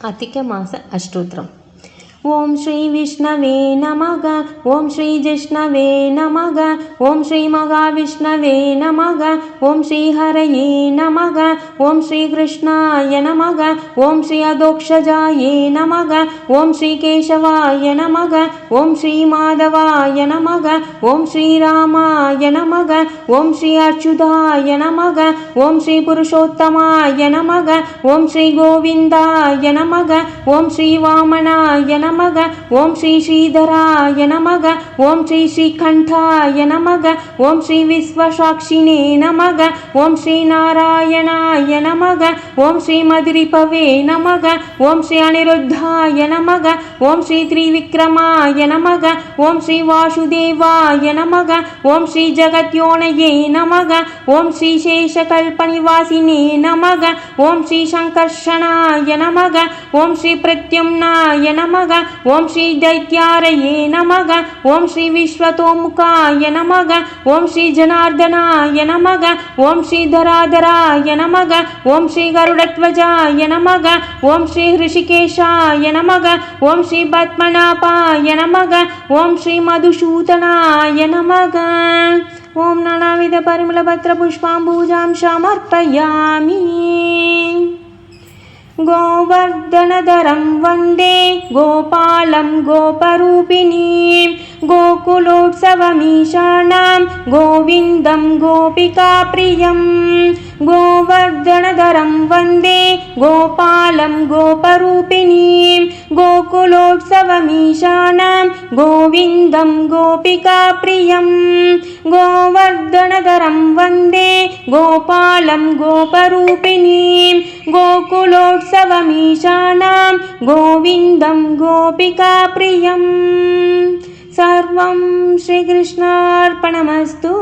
अधिकमास अष्टोत्तरम्। ओम श्री विष्णवे नमः। ओम श्री जिष्णवे नमः। ओम श्री महाविष्णवे नमः। ओम श्री हरये नमः। ओम श्री कृष्णाय नमः। ओम श्री अधोक्षजाये नमः। ओम श्री केशवाय नमः। ओम श्री माधवाय नमः। ओम श्री रामाय नमः। ओम श्री अच्युताय नमः। ओम श्री पुरुषोत्तमाय नमः। ओम श्री गोविंदाय नमः। ओम श्री वामनाय नमः। ओम श्री श्रीधराय नमः। ओम श्री श्रीकंठाय नमः। ओम श्री विश्वसाक्षिणे नमः। ओम श्री नारायणाय नमः। ओम श्री मधुरिपवे नमः। ओम श्री अनिरुद्धाय नमः। ओम श्री त्रिविक्रमाय नमः। ओम श्री वासुदेवाय नमः। ओम श्री जगत्योनये नमः। ओम श्री शेषकल्पनिवासिने नमः। ओम श्री संकर्षणाय नमः। ओम श्री प्रद्युम्नाय नमः। ओम श्री दैत्यारये नमः। ओम श्री विश्वतोमुखाय नमः। ओम श्री जनार्दनाय नमः। ओम श्री धराधराय नमः। ओम श्री गरुडध्वजाय नमः। ओम श्री ऋषिकेशाय नमः। ओम श्री पद्मनाभाय नमः। ओम श्री मधुसूदनाय नमः। ओम नानाविध परिमलपत्र पुष्पाम्बुजां समर्पयामि। गोवर्धनधरं वन्दे गोपालं गोपरूपिणीं गोकुलोत्सवमीशानां गोविन्दं गोपिकाप्रियं। गोवर्धनधरं वन्दे गोपालं गोपरूपिणीं गोकुलोत्सवमीशानां गोविन्दं गोपिकाप्रियं। गोवर्धनधरं वन्दे गोपालं गोपरूपिणीं गोकुलोत्सवमीशानां गोविन्दं गोपिकाप्रियं। सर्वं श्रीकृष्णार्पणमस्तु।